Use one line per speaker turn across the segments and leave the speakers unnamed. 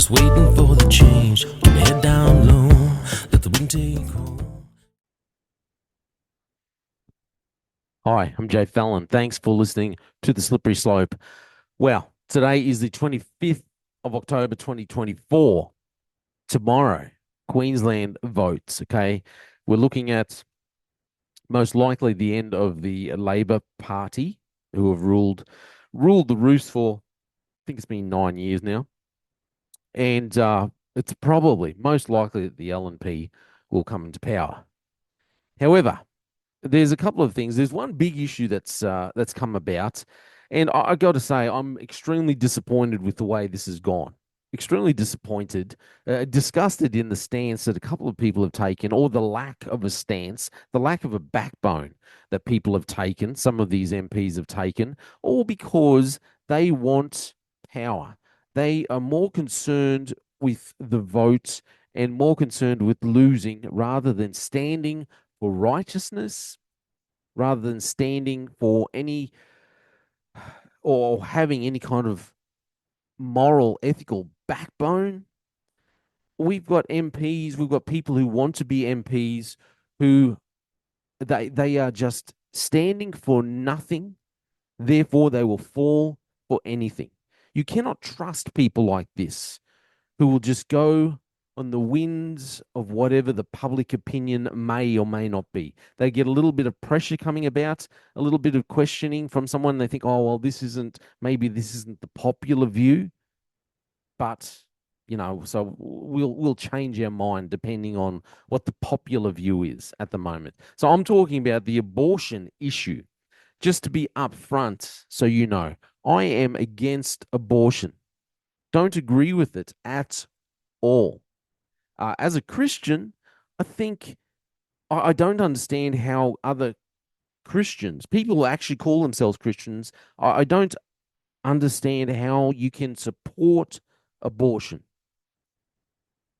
just waiting for the change. Keep my head down low, let the wind take hold.
Hi, I'm Jay Fallon. Thanks for listening to The Slippery Slope. Well, today is the 25th of October, 2024. Tomorrow, Queensland votes, okay? We're looking at most likely the end of the Labor Party, who have ruled the roost for, I think it's been 9 years now. And it's probably most likely that the LNP will come into power. However, there's a couple of things. There's one big issue that's come about, and I got to say I'm extremely disappointed with the way this has gone. Extremely disappointed, disgusted in the stance that a couple of people have taken, or the lack of a stance, the lack of a backbone that people have taken. Some of these MPs have taken, all because they want power. They are more concerned with the vote and more concerned with losing rather than standing for righteousness, rather than standing for any or having any kind of moral, ethical backbone. We've got MPs, we've got people who want to be MPs who they are just standing for nothing, therefore they will fall for anything. You cannot trust people like this who will just go on the winds of whatever the public opinion may or may not be. They get a little bit of pressure coming about, a little bit of questioning from someone. They think, oh, well, maybe this isn't the popular view, but so we'll change our mind depending on what the popular view is at the moment. So I'm talking about the abortion issue. Just to be upfront, so you know, I am against abortion. Don't agree with it at all. As a Christian, I think I don't understand how other Christians, people who actually call themselves Christians, I don't understand how you can support abortion.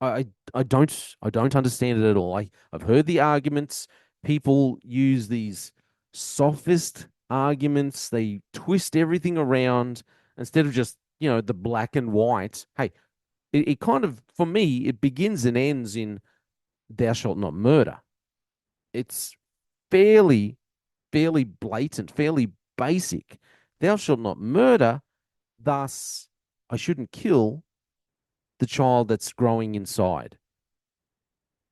I don't understand it at all. I've heard the arguments. People use these sophist arguments. They twist everything around instead of just, the black and white. Hey, it kind of, for me, it begins and ends in thou shalt not murder. It's fairly, fairly blatant, fairly basic. Thou shalt not murder, thus, I shouldn't kill the child that's growing inside.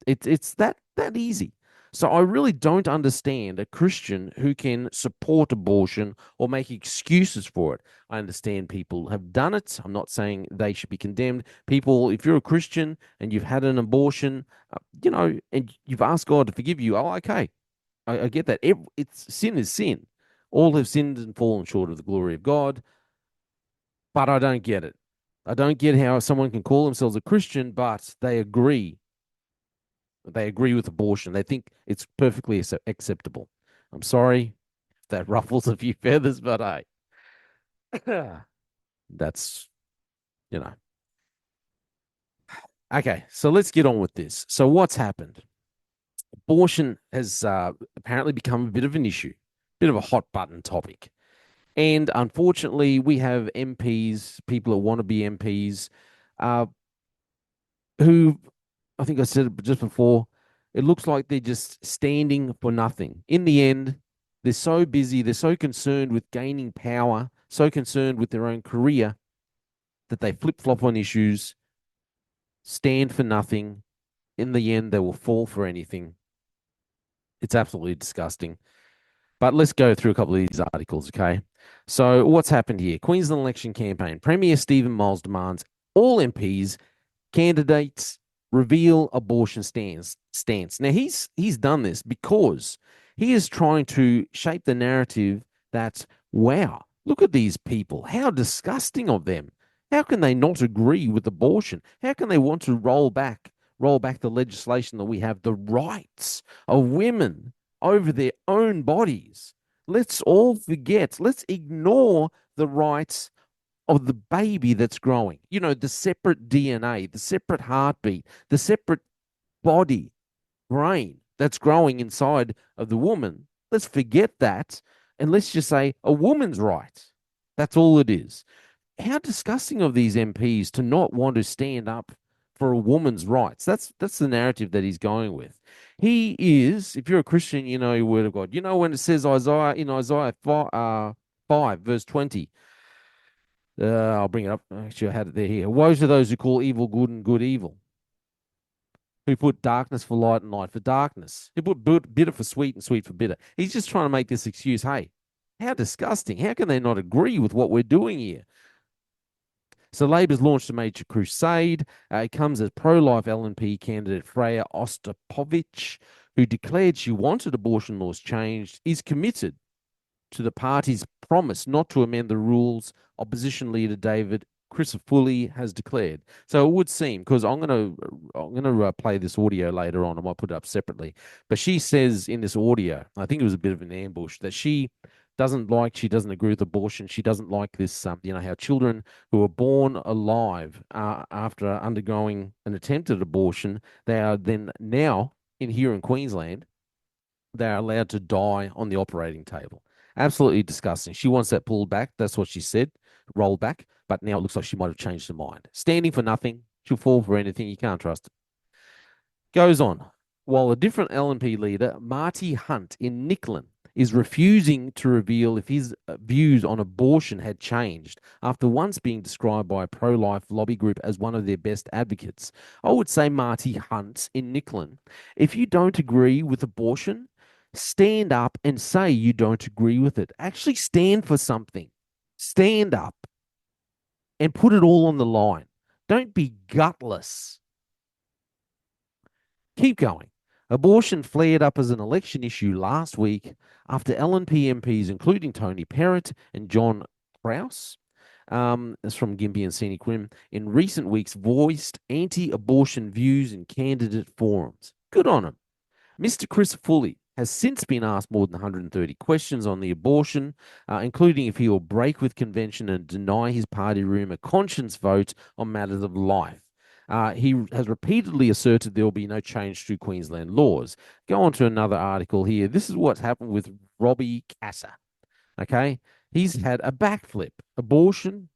It's that easy. So I really don't understand a Christian who can support abortion or make excuses for it. I understand people have done it. I'm not saying they should be condemned. People, if you're a Christian and you've had an abortion, and you've asked God to forgive you, oh, okay, I get that. It's sin is sin. All have sinned and fallen short of the glory of God. But I don't get it. I don't get how someone can call themselves a Christian, but they agree with abortion. They think it's perfectly acceptable. I'm sorry if that ruffles a few feathers, but that's, you know. Okay, so let's get on with this. So, what's happened? Abortion has apparently become a bit of an issue, bit of a hot button topic. And unfortunately, we have MPs, people that want to be MPs, uh, who, I think I said it just before, it looks like they're just standing for nothing. In the end, they're so busy, they're so concerned with gaining power, so concerned with their own career that they flip flop on issues, stand for nothing. In the end, they will fall for anything. It's absolutely disgusting. But let's go through a couple of these articles, okay? So, what's happened here? Queensland election campaign. Premier Stephen Miles demands all MPs candidates reveal abortion stance. Now he's done this because he is trying to shape the narrative that, wow, look at these people, how disgusting of them. How can they not agree with abortion? How can they want to roll back the legislation that we have, the rights of women over their own bodies? Let's all forget, let's ignore the rights of the baby that's growing, the separate DNA, the separate heartbeat, the separate body, brain that's growing inside of the woman. Let's forget that and let's just say a woman's right. That's all it is. How disgusting of these MPs to not want to stand up for a woman's rights. That's the narrative that he's going with. He is, if you're a Christian, you know your word of God. You know when it says Isaiah in Isaiah 5 verse 20. I'll bring it up. Actually, I had it there here. Woe to those who call evil good and good evil, who put darkness for light and light for darkness, who put bitter for sweet and sweet for bitter. He's just trying to make this excuse. Hey, how disgusting. How can they not agree with what we're doing here? So Labor's launched a major crusade. It comes as pro-life LNP candidate Freya Ostapovich, who declared she wanted abortion laws changed, is committed to the party's promise not to amend the rules. Opposition leader David Crisafulli has declared. So it would seem, because I'm gonna play this audio later on. I might put it up separately, but she says in this audio, I think it was a bit of an ambush, that she doesn't agree with abortion. She doesn't like this, how children who are born alive after undergoing an attempted abortion, they are then now in here in Queensland, they are allowed to die on the operating table. Absolutely disgusting. She wants that pulled back. That's what she said, rolled back. But now it looks like she might have changed her mind. Standing for nothing. She'll fall for anything. You can't trust her. Goes on. While a different LNP leader, Marty Hunt in Nicklin, is refusing to reveal if his views on abortion had changed after once being described by a pro life lobby group as one of their best advocates. I would say, Marty Hunt in Nicklin, if you don't agree with abortion, stand up and say you don't agree with it. Actually, stand for something. Stand up and put it all on the line. Don't be gutless. Keep going. Abortion flared up as an election issue last week after LNP MPs, including Tony Perrott and John Kraus, that's from Gympie and Scenic Rim, in recent weeks voiced anti-abortion views in candidate forums. Good on him. Mr. Chris Foley has since been asked more than 130 questions on the abortion, including if he will break with convention and deny his party room a conscience vote on matters of life. He has repeatedly asserted there will be no change to Queensland laws. Go on to another article here. This is what's happened with Robbie Casa. Okay. He's had a backflip. Abortion.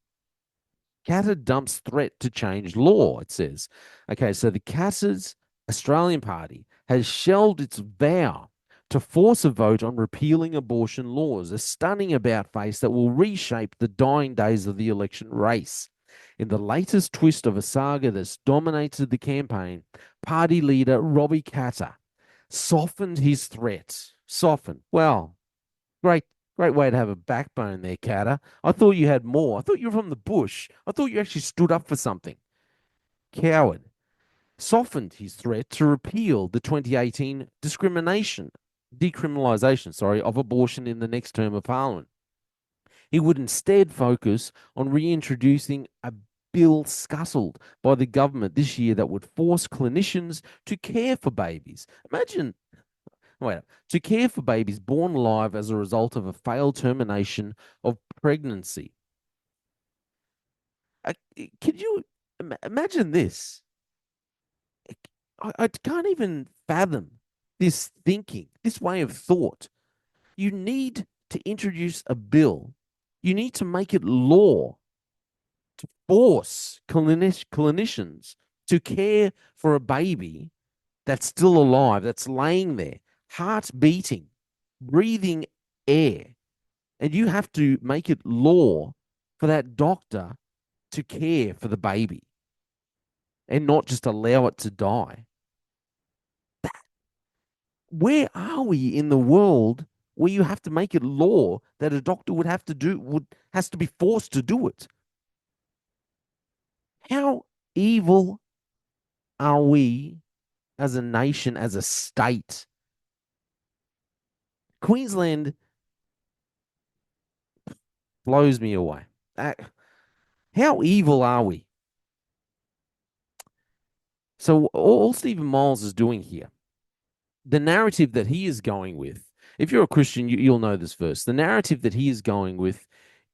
Qatar dumps threat to change law, it says. Okay. So the Qatar's Australian Party has shelved its vow to force a vote on repealing abortion laws, a stunning about face that will reshape the dying days of the election race. In the latest twist of a saga that's dominated the campaign, party leader Robbie Katter softened his threat. Softened. Well, great way to have a backbone there, Katter. I thought you had more. I thought you were from the bush. I thought you actually stood up for something. Coward. Softened his threat to repeal the 2018 decriminalisation, of abortion in the next term of parliament. He would instead focus on reintroducing a bill scuttled by the government this year that would force clinicians to care for babies. Imagine, to care for babies born alive as a result of a failed termination of pregnancy. Could you imagine this? I can't even fathom this thinking, this way of thought. You need to introduce a bill. You need to make it law to force clinicians to care for a baby that's still alive, that's laying there, heart beating, breathing air. And you have to make it law for that doctor to care for the baby and not just allow it to die. Where are we in the world where you have to make it law that a doctor has to be forced to do it? How evil are we as a nation, as a state? Queensland blows me away. How evil are we? So all Stephen Miles is doing here, the narrative that he is going with, if you're a Christian, you'll know this verse. The narrative that he is going with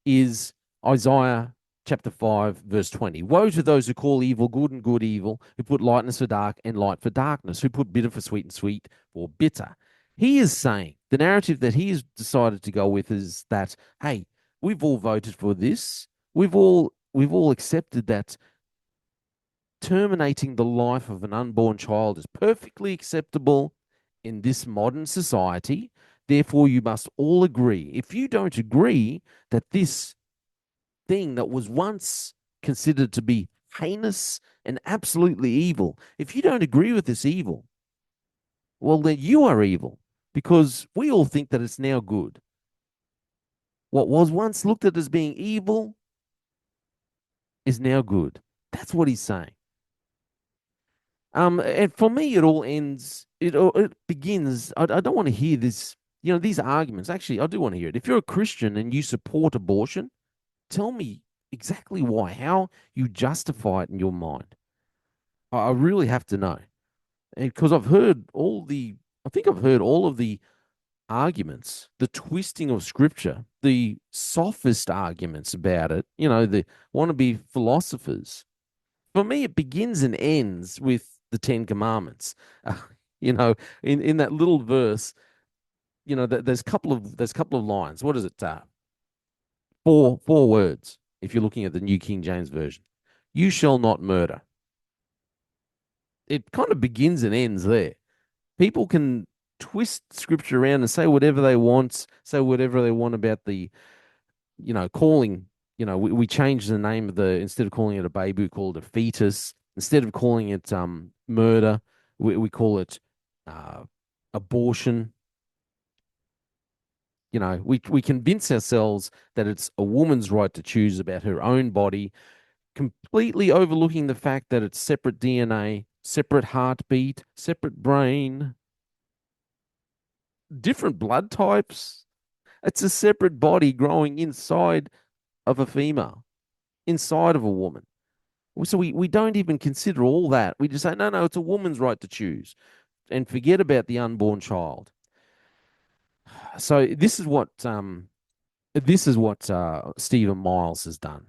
is Isaiah chapter 5, verse 20. Woe to those who call evil good and good evil, who put lightness for dark and light for darkness, who put bitter for sweet and sweet for bitter. He is saying the narrative that he has decided to go with is that, hey, we've all voted for this. we've all accepted that terminating the life of an unborn child is perfectly acceptable in this modern society. Therefore, you must all agree. If you don't agree that this thing that was once considered to be heinous and absolutely evil, if you don't agree with this evil, well, then you are evil because we all think that it's now good. What was once looked at as being evil is now good. That's what he's saying. And for me, it all ends. It begins. I don't want to hear this. These arguments. Actually, I do want to hear it. If you're a Christian and you support abortion, tell me exactly why. How you justify it in your mind. I really have to know. Because I've heard all the. I think I've heard all of the arguments, the twisting of scripture, the sophist arguments about it. The wannabe philosophers. For me, it begins and ends with the Ten Commandments. Uh, in that little verse, there's a couple of lines. What is it? Four words. If you're looking at the New King James Version, you shall not murder. It kind of begins and ends there. People can twist scripture around and say whatever they want, say whatever they want about calling. We changed the name of instead of calling it a baby, we call it a fetus. Instead of calling it murder, we call it uh, abortion. We convince ourselves that it's a woman's right to choose about her own body, completely overlooking the fact that it's separate DNA, separate heartbeat, separate brain, different blood types. It's a separate body growing inside of a female, inside of a woman. So we don't even consider all that. We just say, no, no, it's a woman's right to choose and forget about the unborn child. So this is what Stephen Miles has done.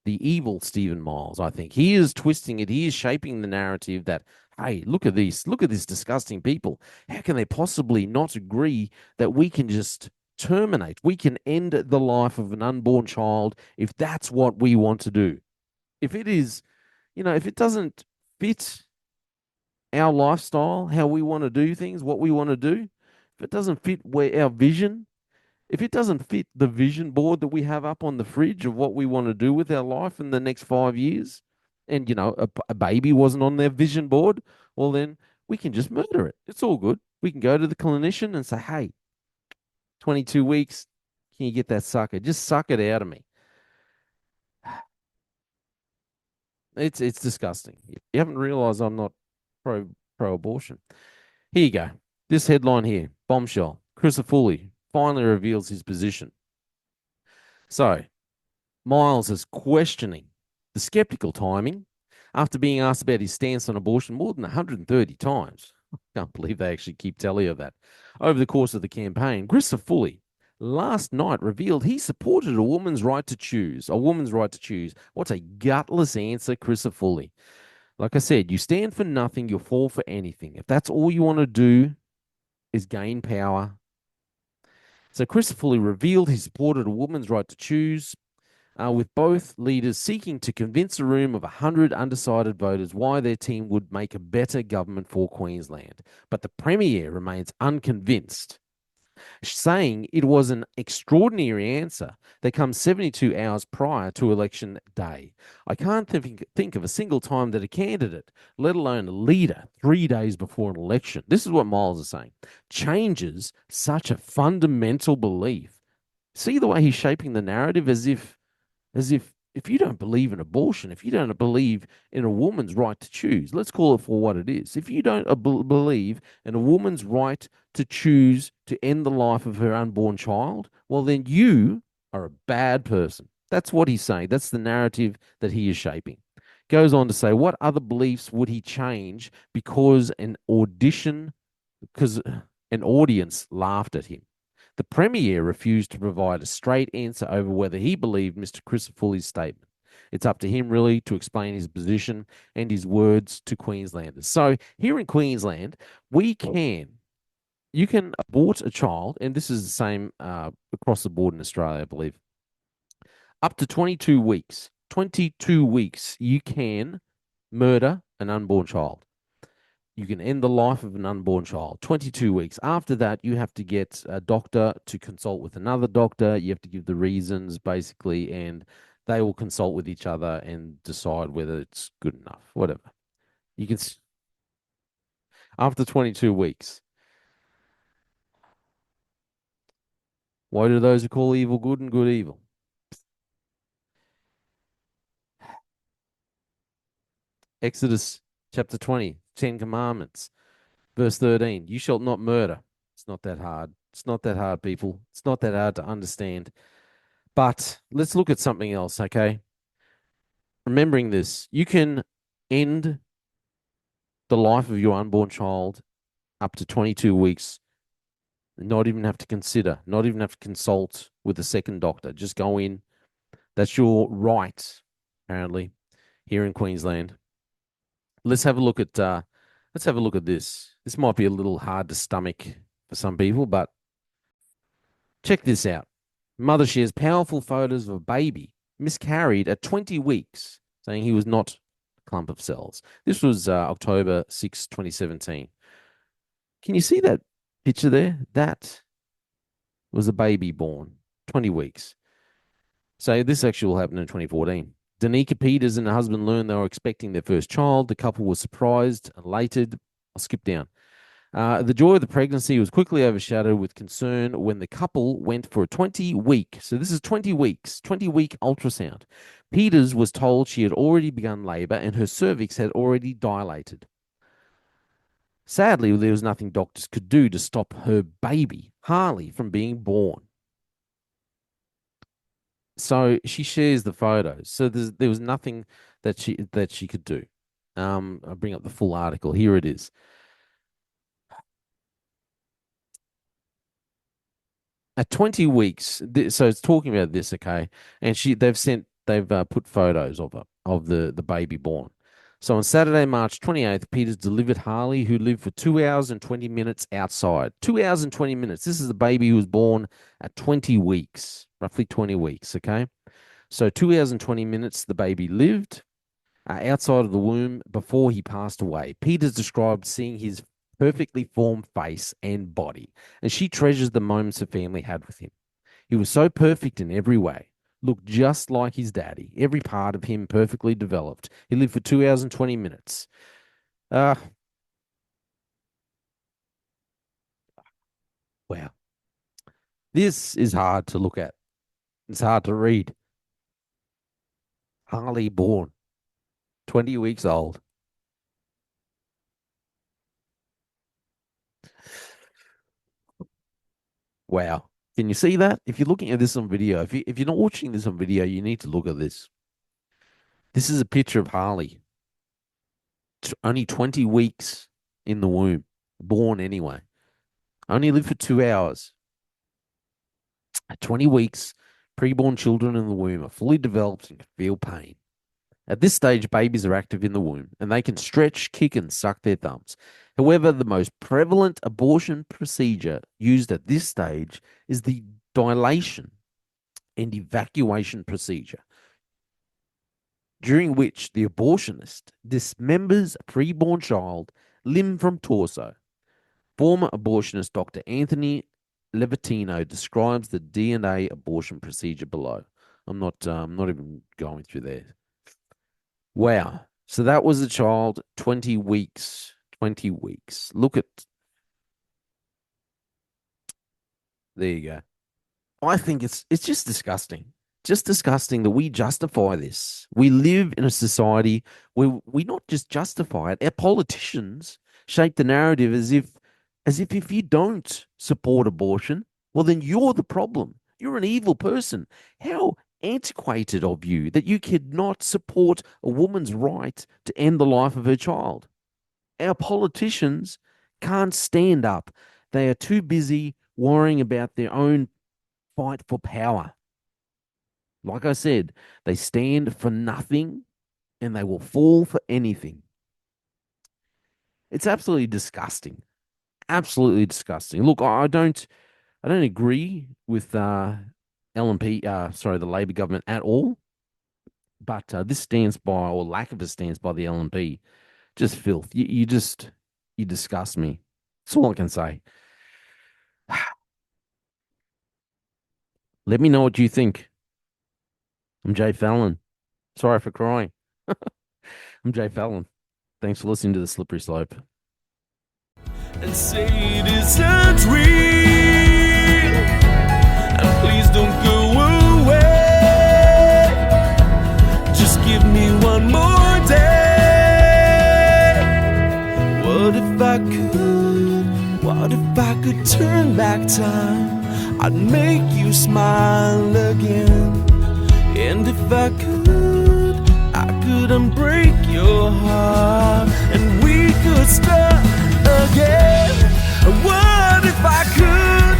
The evil Stephen Miles, I think. He is twisting it. He is shaping the narrative that, hey, look at this. Look at this disgusting people. How can they possibly not agree that we can just terminate? We can end the life of an unborn child if that's what we want to do. If it is, if it doesn't fit our lifestyle, how we want to do things, what we want to do, if it doesn't fit where our vision, if it doesn't fit the vision board that we have up on the fridge of what we want to do with our life in the next 5 years, and a baby wasn't on their vision board, well then we can just murder it. It's all good. We can go to the clinician and say, hey, 22 weeks, can you get that sucker? Just suck it out of me. It's disgusting. You haven't realized I'm not pro abortion. Here you go. This headline here, bombshell. Crisafulli finally reveals his position. So Miles is questioning the skeptical timing after being asked about his stance on abortion more than 130 times. I can't believe they actually keep tally of that. Over the course of the campaign, Crisafulli last night revealed he supported a woman's right to choose. A woman's right to choose. What a gutless answer, Crisafulli. Like I said, you stand for nothing, you'll fall for anything. If that's all you want to do is gain power. So Crisafulli revealed he supported a woman's right to choose, with both leaders seeking to convince a room of 100 undecided voters why their team would make a better government for Queensland. But the Premier remains unconvinced, saying it was an extraordinary answer that comes 72 hours prior to election day. I can't think of a single time that a candidate, let alone a leader, 3 days before an election, this is what Miles is saying, changes such a fundamental belief. See the way he's shaping the narrative as if you don't believe in abortion, if you don't believe in a woman's right to choose, let's call it for what it is. If you don't believe in a woman's right to choose to end the life of her unborn child, well, then you are a bad person. That's what he's saying. That's the narrative that he is shaping. Goes on to say, what other beliefs would he change because an audience laughed at him? The Premier refused to provide a straight answer over whether he believed Mr. Crisafulli's statement. It's up to him, really, to explain his position and his words to Queenslanders. So here in Queensland, you can abort a child, and this is the same across the board in Australia, I believe. Up to 22 weeks. 22 weeks, you can murder an unborn child. You can end the life of an unborn child. 22 weeks. After that, you have to get a doctor to consult with another doctor. You have to give the reasons, basically, and they will consult with each other and decide whether it's good enough, whatever. You can, after 22 weeks. Why do those who call evil good and good evil? Exodus chapter 20, 10 Commandments, verse 13. You shall not murder. It's not that hard. It's not that hard, people. It's not that hard to understand. But let's look at something else, okay? Remembering this, you can end the life of your unborn child up to 22 weeks, not even have to consider, not even have to consult with a second doctor. Just go in. That's your right, apparently, here in Queensland. Let's have a look at this. This might be a little hard to stomach for some people, but check this out. Mother shares powerful photos of a baby miscarried at 20 weeks, saying he was not a clump of cells. This was October 6, 2017. Can you see that picture there? That was a baby born, 20 weeks. So this actually will happen in 2014. Danica Peters and her husband learned they were expecting their first child. The couple was surprised, elated. I'll skip down. The joy of the pregnancy was quickly overshadowed with concern when the couple went for a 20-week, so this is 20 weeks, 20-week ultrasound. Peters was told she had already begun labor and her cervix had already dilated. Sadly, there was nothing doctors could do to stop her baby, Harley, from being born. So she shares the photos. So there was nothing that she could do. I'll bring up the full article. Here it is. At 20 weeks, so it's talking about this, okay? And they've put photos of her, of the baby born. So on Saturday, March 28th, Peters delivered Harley, who lived for 2 hours and 20 minutes outside. 2 hours and 20 minutes. This is the baby who was born at 20 weeks, roughly 20 weeks, okay? So 2 hours and 20 minutes, the baby lived outside of the womb before he passed away. Peters described seeing his perfectly formed face and body, and she treasures the moments her family had with him. He was so perfect in every way, looked just like his daddy, every part of him perfectly developed. He lived for 2 hours and 20 minutes. Uh, wow. This is hard to look at. It's hard to read. Harley born, 20 weeks old. Wow. Can you see that? If you're looking at this on video, if you're not watching this on video, you need to look at this. This is a picture of Harley, only 20 weeks in the womb, born anyway. Only lived for 2 hours. At 20 weeks, preborn children in the womb are fully developed and can feel pain. At this stage, babies are active in the womb and they can stretch, kick, and suck their thumbs. However, the most prevalent abortion procedure used at this stage is the dilation and evacuation procedure, during which the abortionist dismembers a preborn child limb from torso. Former abortionist Dr. Anthony Levitino describes the DNA abortion procedure below. I'm not even going through there. Wow. So that was a child, 20 weeks. 20 weeks. Look at, there you go. I think it's just disgusting. Just disgusting that we justify this. We live in a society where we not just justify it, our politicians shape the narrative as if you don't support abortion, well then you're the problem. You're an evil person. How antiquated of you that you could not support a woman's right to end the life of her child. Our politicians can't stand up. They are too busy worrying about their own fight for power. Like I said, they stand for nothing and they will fall for anything. It's absolutely disgusting. Absolutely disgusting. Look, I don't agree with LNP, the Labor government at all. But this stance by, or lack of a stance by the LNP, just filth. You disgust me. That's all I can say. Let me know what you think. I'm Jay Fallon. Sorry for crying. I'm Jay Fallon. Thanks for listening to The Slippery Slope.
And say it isn't real. And please don't go away. Just give me one more day. What if I could? What if I could turn back time? I'd make you smile again. And if I could unbreak your heart, and we could start again. What if I could?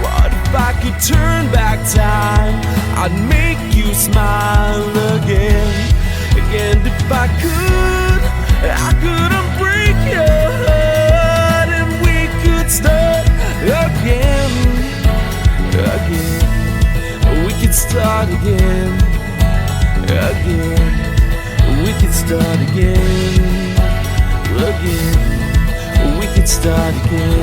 What if I could turn back time? I'd make you smile again. And if I could unbreak your heart, and we could start again. We could start again. We could start again. We could start again.